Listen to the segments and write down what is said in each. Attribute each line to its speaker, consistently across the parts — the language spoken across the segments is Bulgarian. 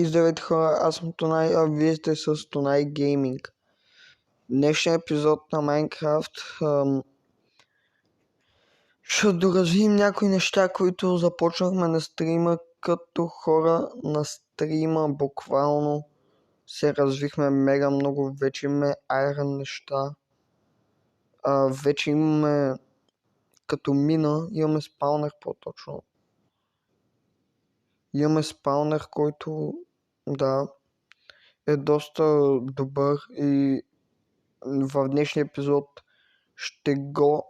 Speaker 1: И здравейте хора, аз съм Тонай, а вие сте с Тонай Гейминг. Днешният епизод на Майнкрафт ще доразвием някои неща, които започнахме на стрима, като хора на стрима буквално се развихме мега много, вече имаме айрон неща, вече имаме като мина, имаме спаунер по-точно. Имаме спаунер, който е доста добър и в днешния епизод ще го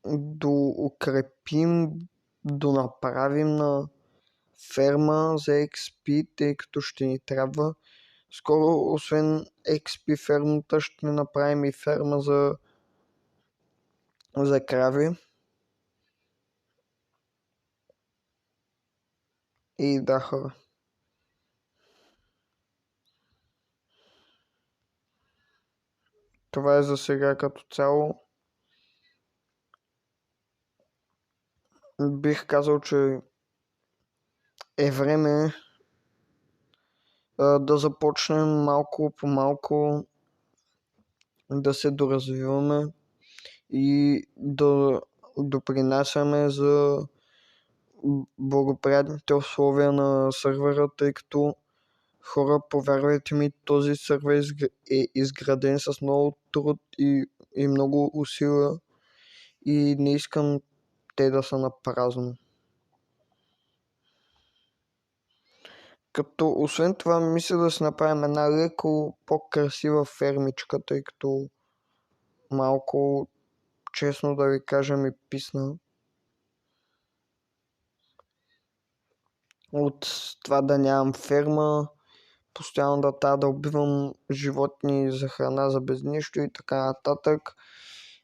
Speaker 1: доукрепим, донаправим на ферма за XP, тъй като ще ни трябва. Скоро, освен XP фермата, ще направим и ферма за крави. И да, хора. Това е за сега като цяло. Бих казал, че е време да започнем малко по малко да се доразвиваме и да допринасяме за благоприятните условия на сървъра, тъй като хора, повярвайте ми, този сървър е изграден с много труд и много усилия и не искам те да са на празно. Като освен това мисля да си направим една леко по-красива фермичка, тъй като малко, честно да ви кажа, ми писна от това да нямам ферма, постоянно да убивам животни за храна, за без нищо и така нататък.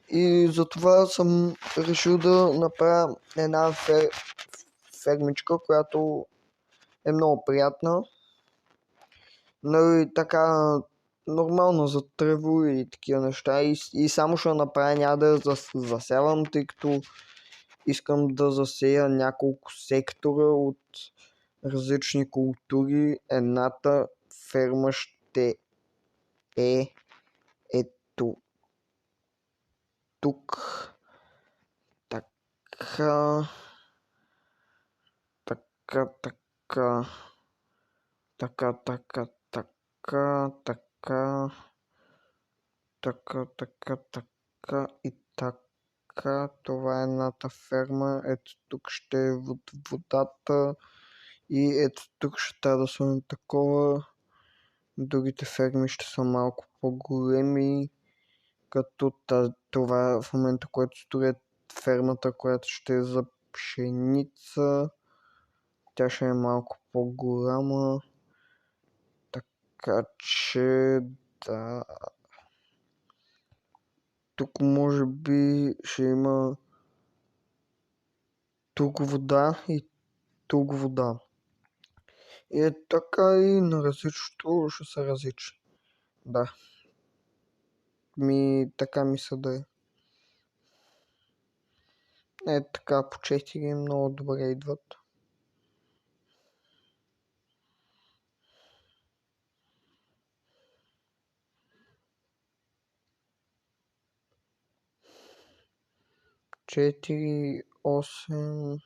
Speaker 1: И затова съм решил да направя една фермичка, която е много приятна. Нали, така нормално за тръво и такива неща. И само ще направя, няма да засявам, тъй като искам да засея няколко сектора от различни култури. Едната ферма ще е ето тук. Така. И така. Това е едната ферма. Ето тук ще е водата. И ето тук ще трябва да сложим такова. Другите ферми ще са малко по-големи. Като това в момента, което строят фермата, която ще е за пшеница. Тя ще е малко по-голяма. Така че да. Тук може би ще има тук вода и тук вода. И е така и на различното ще са различни. Да. Така мисля да е. Е така по 4 много добре идват. Четири, 8,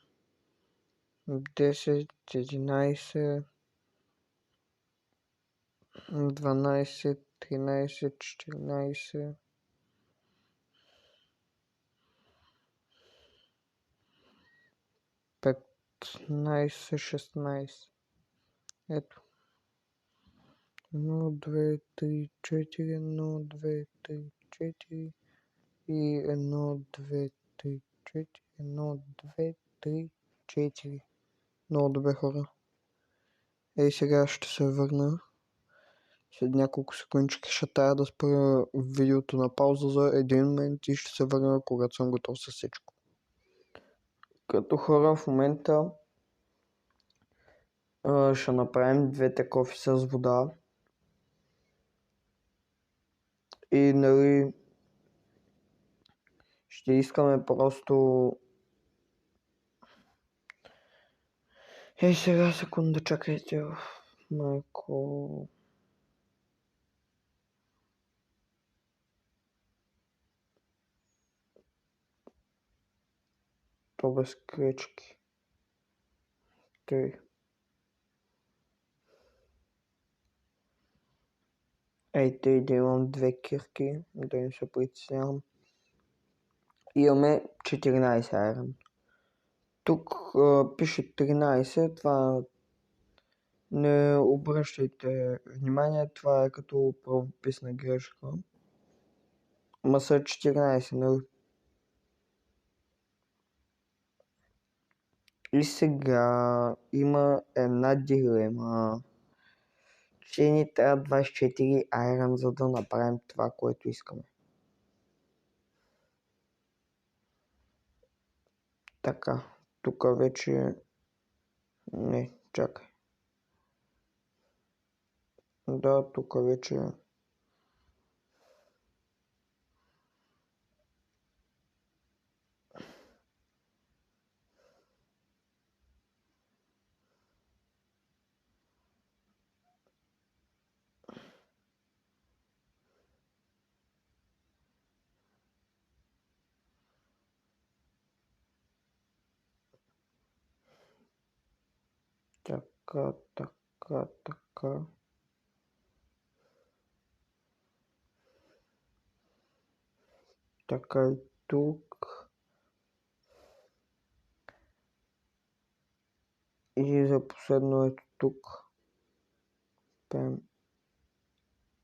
Speaker 1: 10, 11, 12, 13, 14, 15, 16. Ето. 1, 2, 3, 4, 1, 2, 3, 4 и 1, 2, 3, 4, 1, 2, 3, 4. Много добре, хора. Ей, сега ще се върна. След няколко секундички ще трябва да спра видеото на пауза за един момент и ще се върна, когато съм готов с всичко. Като хора в момента ще направим двете кофи с вода. И нали ще искаме просто... Ей, сега секунда, чакайте. Майко... То без кречки. Тъй. Ей, тъй да имам 2 кирки, да не се притеснявам. Имаме 14 айрон. Тук пише 13, това не обръщайте внимание, това е като правописна грешка. Ма са 14, нали? И сега има една дилема. Ще ни трябва 24 айрон, за да направим това, което искаме. Така, тук вече... Не, чакай. Да, тук вече... Така, така, така. Така и тук. И за последно ето тук. Пем.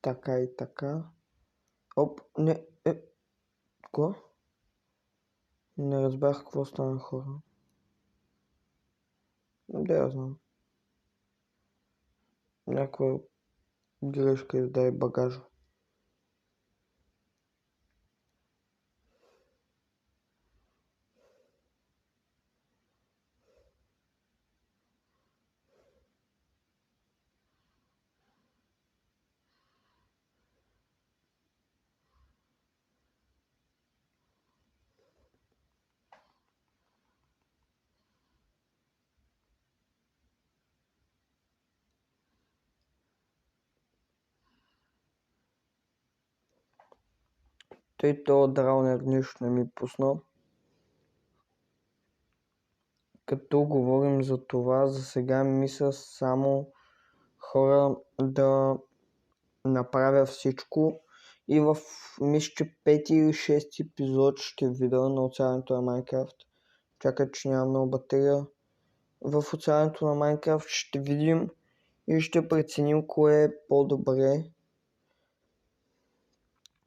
Speaker 1: Така и така. Оп, не, какво? Не разбрах какво стана, хора. Да, я знам. Някаква грешка издай багажа. Тъй то драунер нищо не ми пусна. Като говорим за това, за сега мисля само хора да направя всичко и в мисля, че 5 или 6 епизод ще видя на оцеляването на Майнкрафт. Чакай, че нямам много батерия. В оцеляването на Майнкрафт ще видим и ще преценим кое е по-добре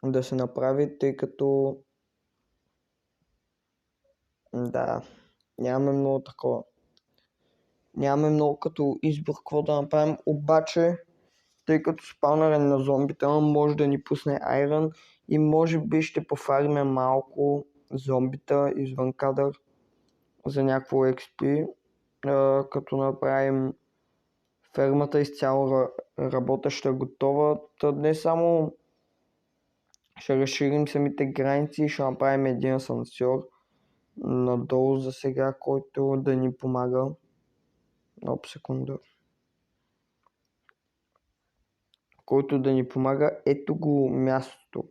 Speaker 1: да се направи, тъй като да, нямаме много такова. Нямаме много като избор какво да направим, обаче тъй като спаунъра на зомбите може да ни пусне айрон и може би ще пофарме малко зомбита извън кадър за някакво XP, като направим фермата изцяло работеща готова. Не само ще разширим самите граници, ще направим един асансьор надолу за сега, който да ни помага. Оп, секунда. Който да ни помага, ето го мястото.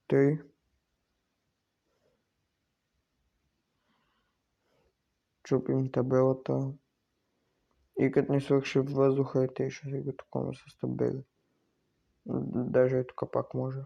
Speaker 1: Тъй. Чупим табелата и като ни свърши в въздуха, те ще си го такова с табели. Даже и тук пак може.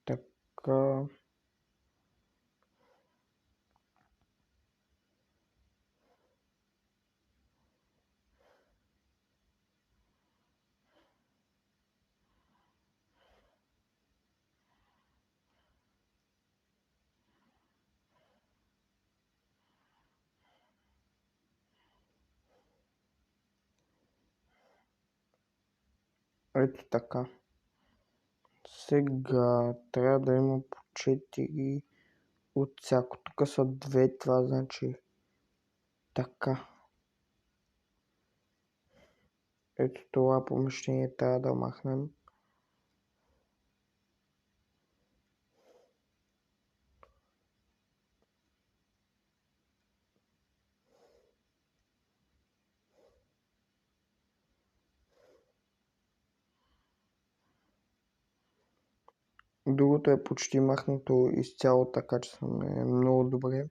Speaker 1: Така. Ето така. Сега трябва да има по 4 от всяко. Тук са 2, това значи така. Ето това помещение трябва да махнем. Другото е почти махнато изцяло, така че сме много добре.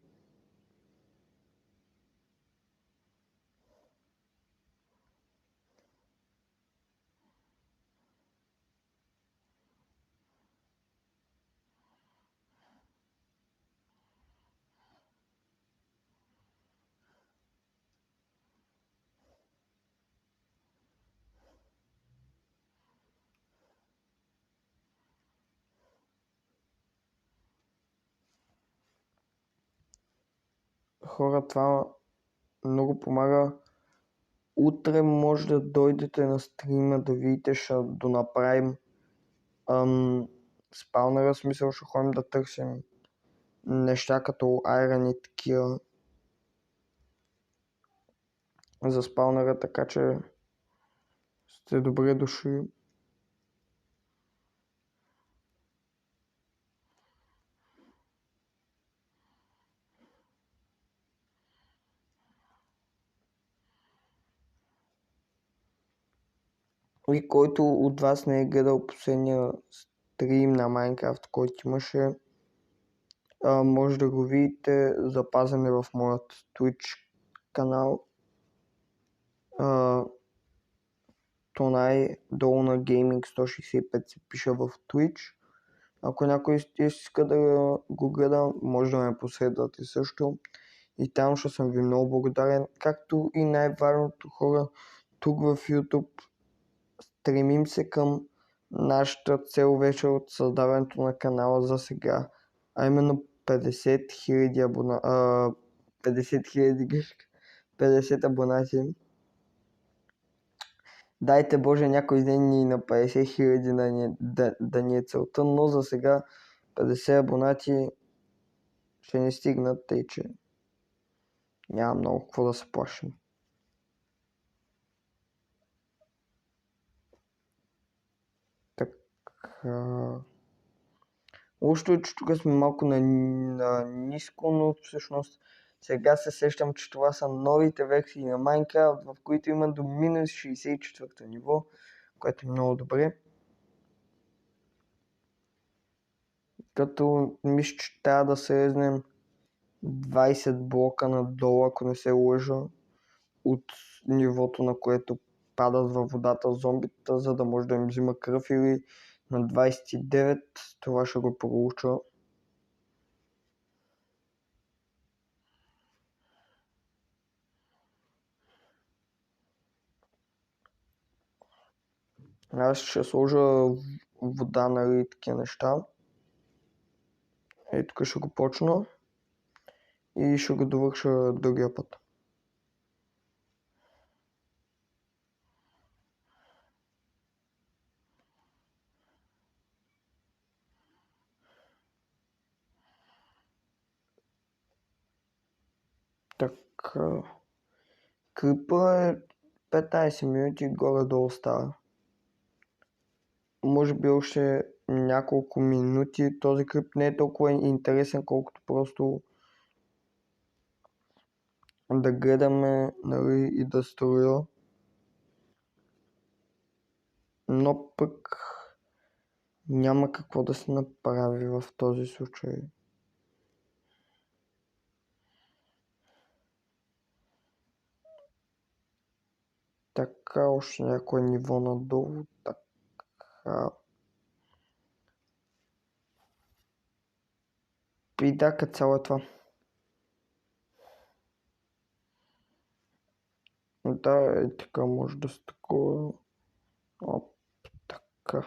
Speaker 1: Хора, това много помага. Утре може да дойдете на стрима да видите, ще донаправим спаунера, смисъл ще ходим да търсим неща като Iron и такива за спаунера, така че сте добре дошли. И който от вас не е гледал последния стрим на Minecraft, който имаше, може да го видите, запазен е в моят Twitch канал. То най-долу на Gaming 165 се пише в Twitch. Ако някой иска да го гледа, може да ме последвате също. И там ще съм ви много благодарен. Както и най-важното, хора, тук в YouTube стремим се към нашата цел вече от създаването на канала за сега, а именно 50 000 50 абонати. Дайте Боже някой ден ни на 50 000 да ни е целта, но за сега 50 абонати ще ни стигнат, тъй че няма много какво да се плашим. Така. Лошото е, че тук сме малко на ниско, но всъщност сега се сещам, че това са новите версии на Minecraft, в които има до минус 64 ниво, което е много добре. Като мисля, че трябва да се резнем 20 блока надолу, ако не се лъжа, от нивото, на което падат във водата зомбитата, за да може да им взима кръв, или на 29, това ще го проуча. Аз ще сложа вода, нали, такива неща. И тук ще го почна и ще го довърша другия път. Така. Крипа е 15 минути горе-долу става. Може би още няколко минути. Този крип не е толкова интересен, колкото просто да гледаме, нали, и да строя. Но пък няма какво да се направи в този случай. Така, още някое ниво надолу. Така. И да, като цяло е това. Да, е така, може да се такова. Оп, така.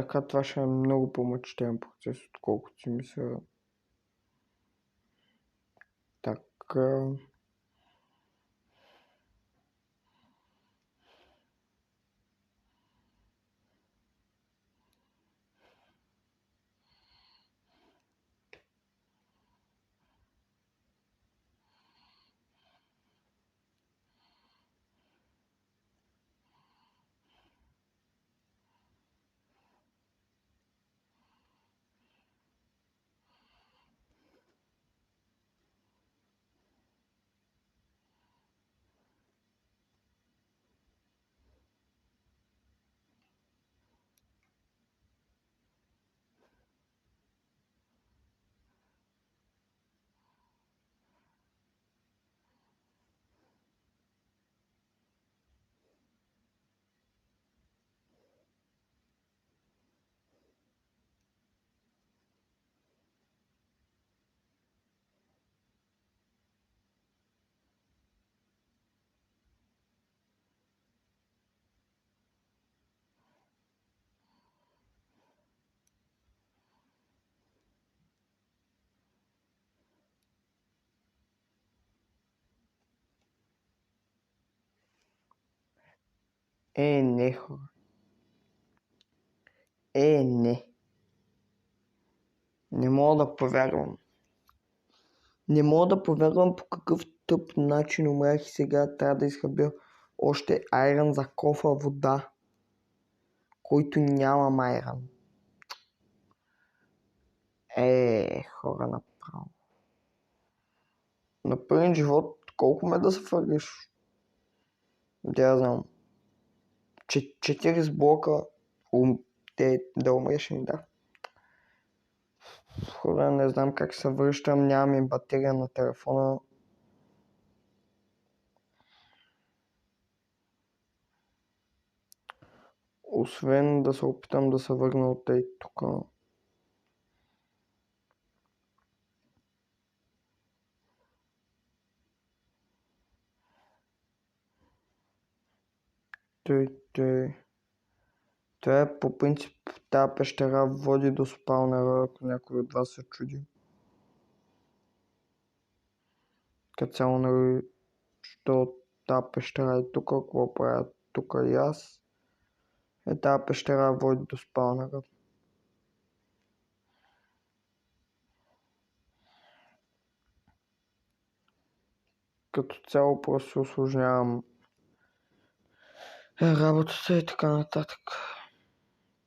Speaker 1: Така, това ще е много по-мъчителен процес, отколкото си мисля. Така. Не, хора. Не. Не мога да повярвам. Не мога да повярвам по какъв тъп начин умрях и сега трябва да изхъбя още айран за кофа вода, който нямам айран. Хора, направо. На първен живот колко ме да се фъргаш? Да знам. 40 блока да умреш ми, да. Хора, не знам как се връщам, нямам и батерия на телефона. Освен да се опитам да се върна от тук. Това е по принцип, тази пещера води до спаунера, ако някой от вас се чуди. Като цяло, нали, що тази пещера е тук, какво правя тук и аз. Тази пещера води до спаунера. Като цяло просто усложнявам работата и така нататък.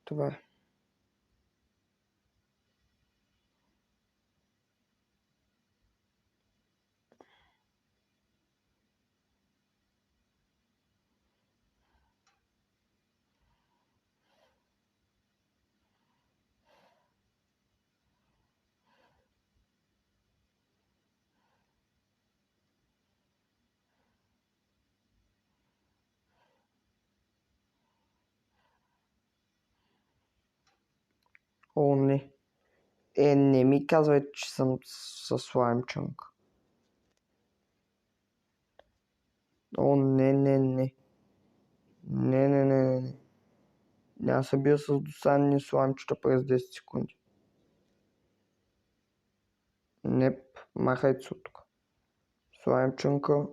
Speaker 1: Това е. Не. Не ми казвай, че съм със слаймчънг. Не. Не. Няма се бия с досадни слаймчета през 10 секунди. Неп, махайте се от тук. Слаймчънка,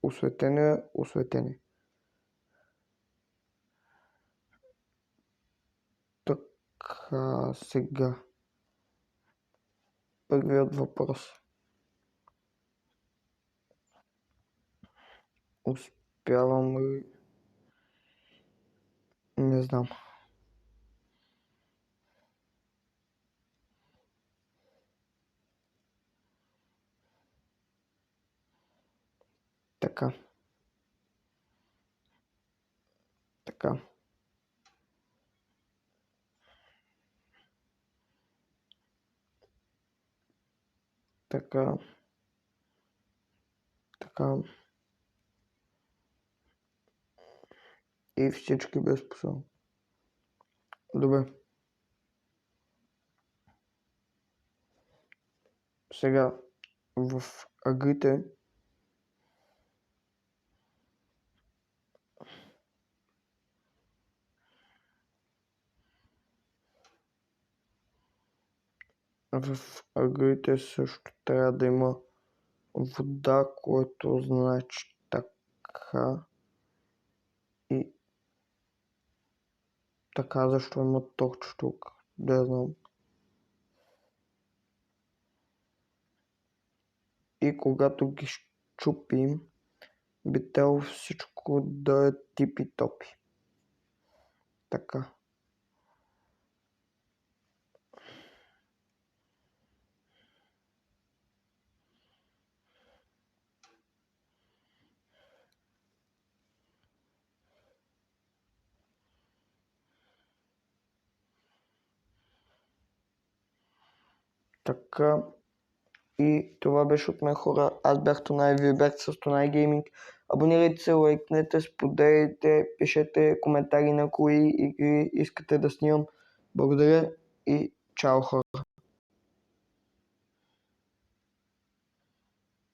Speaker 1: осветене. Така, сега. Първият въпрос. Успявам ли? Не знам. Така. И всички без посъл. Добре. Сега в агрите В ъглите също трябва да има вода, което значи така и така, защо има токче тук, да знам. И когато ги щупим, би трябвало всичко да е типи-топи. Така. Така. И това беше от мен, хора. Аз бях Тонай, вие бяхте с Тонай Гейминг. Абонирайте се, лайкнете, споделяйте, пишете коментари на кои игри искате да снимам. Благодаря и чао, хора.